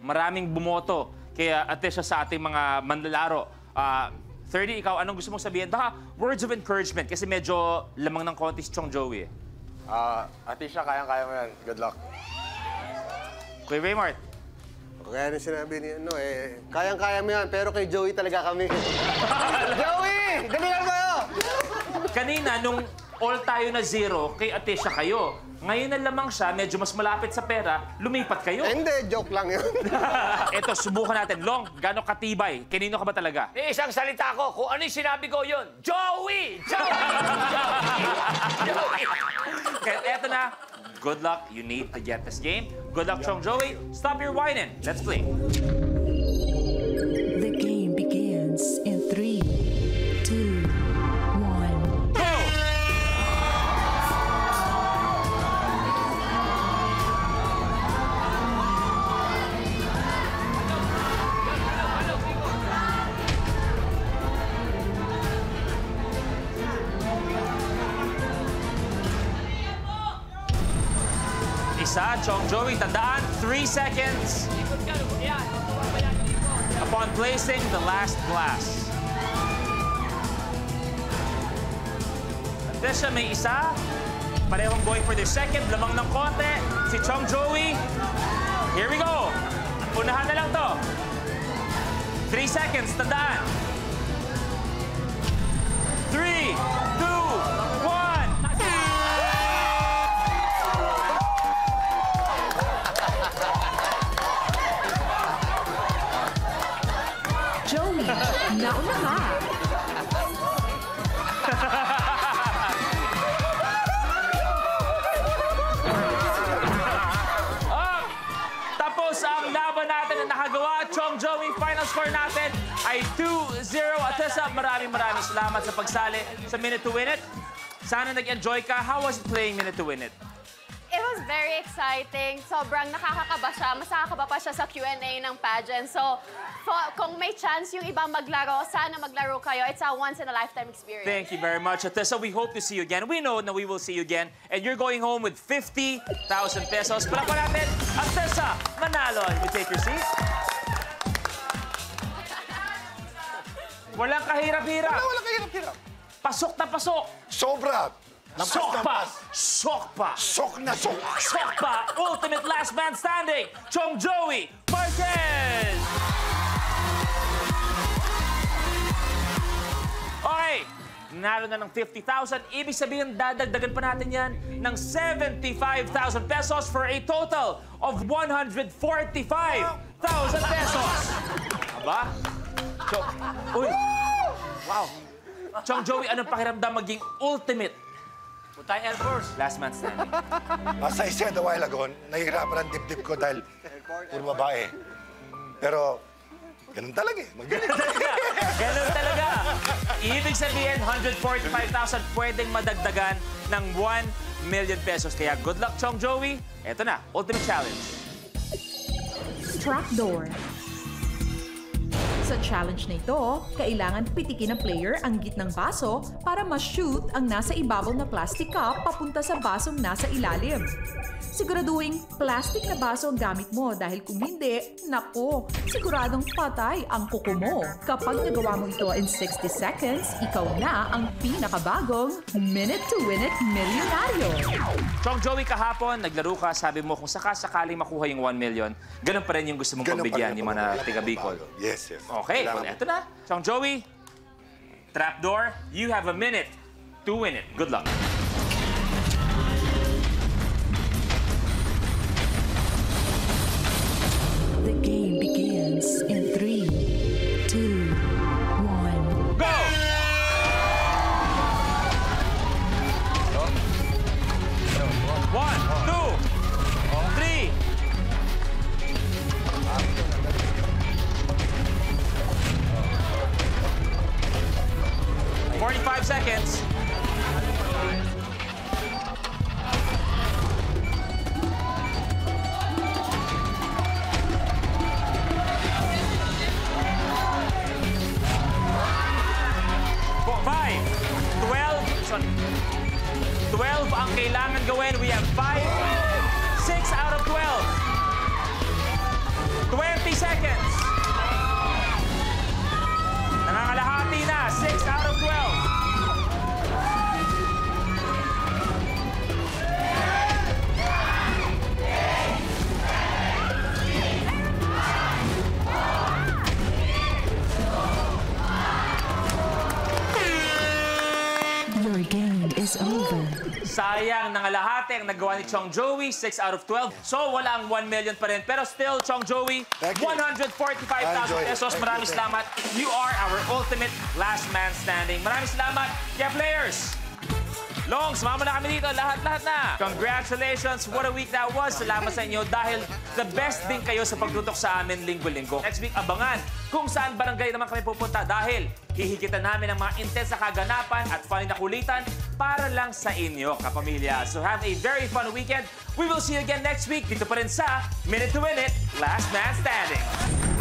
maraming bumoto kaya Atesha sa ating mga manlalaro. 30, ikaw, anong gusto mong sabihin? Baka words of encouragement kasi medyo lamang ng konti si Chong Joey. Atesha, kayang-kaya mo yan. Good luck. Kuya Raymart. Kaya na sinabi ni kayang-kaya mo yan, pero kay Joey talaga kami. Joey! Galingan mo! Kanina, nung all tayo na 0, kay Atesha kayo. Ngayon na lamang siya, medyo mas malapit sa pera, lumipat kayo. Hindi, joke lang yun. Ito, subukan natin. Long, gano'ng katibay? Kanino ka ba talaga? Isang salita ko, kung ano yung sinabi ko yun, Joey! Joey! Joey! Kaya eto na, good luck. You need to get this game. Good luck, Chong Joey. Stop your whining. Let's play. The game begins in 3, 2, 1. Go! Isa, Chong Joey, tandaan, 3 seconds upon placing the last glass. Atesha may isa. Parehong going for their second. Lamang ng konti. Si Chong Joey. Here we go. Unahan na lang to. 3 seconds, tandaan. 3, 2, 1. Joey, nauna ka. Tapos ang laban natin na nakagawa. Chong Joey, final score natin ay 2-0. Atesha, maraming salamat sa pagsali sa Minute to Win It. Sana nag-enjoy ka. How was it playing Minute to Win It? It was very exciting. Sobrang nakakakaba siya. Mas nakakaba pa siya sa Q&A ng pageant. So, kung may chance yung ibang maglaro, sana maglaro kayo. It's a once-in-a-lifetime experience. Thank you very much, Atesha. We hope to see you again. We know that we will see you again. And you're going home with 50,000 pesos. Palakpan natin, Atesha Manalo. You take your seat. Walang kahirap-hirap. Walang kahirap-hirap. Pasok na pasok. Sobra. Sok pa! Sok pa! Sok na sok. Sok pa! Ultimate last man standing! Chong Joey Marquez! Okay, nanalo na ng 50,000. Ibig sabihin, dadagdagan pa natin yan ng 75,000 pesos for a total of 145,000 pesos. Aba? Uy! Wow! Chong Joey, anong pakiramdam maging ultimate? Putay Air Force. Last man standing. As I said a while ago, nahihirapan ang dibdib ko dahil puro babae. Pero, ganun talaga eh. Magaling. Ganun talaga. Ibig sabihin, 145,000 pwedeng madagdagan ng 1 million pesos. Kaya good luck, Chong Joey. Eto na, ultimate challenge. Trapdoor. Sa challenge na ito, kailangan pitikin ng player ang gitnang baso para ma-shoot ang nasa ibabaw na plastic cup papunta sa basong nasa ilalim. Siguraduhin plastic na baso ang gamit mo dahil kung hindi, naku, siguradong patay ang kuko mo. Kapag nagawa mo ito in 60 seconds, ikaw na ang pinakabagong Minute to Win It Milyonaryo. Chong Joey, kahapon, naglaro ka, sabi mo kung sakaling makuha yung 1 million, ganun pa rin yung gusto mong pambigyan yung mga taga-Bicol. Yes, yes. Okay, well, eto na. Chong Joey, Trapdoor, you have a minute to win it. Good luck. The game begins in 3, 2, 1. Go! One, two, 3. 45 seconds. Five, 12 ang kailangan gawin. We have 5, 6 out of 12. 20 seconds. Nangangalahati na. 6 out of 12. Your game is over. Sayang, nangalahati ang nagawa ni Chong Joey, 6 out of 12. So, wala ang 1 million pa rin. Pero still, Chong Joey, Thank you. 145,000 pesos. Maraming salamat. You are our ultimate last man standing. Maraming salamat. Kaya players, Long, sumama na kami dito. Lahat-lahat na. Congratulations. What a week that was. Salamat sa inyo dahil the best din kayo sa pagtutok sa amin linggo-linggo. Next week, abangan kung saan barangay naman kami pupunta dahil hihigitan namin ang mga intense na kaganapan at funny na kulitan para lang sa inyo, kapamilya. So have a very fun weekend. We will see you again next week dito pa rin sa Minute to Win It, Last Man Standing.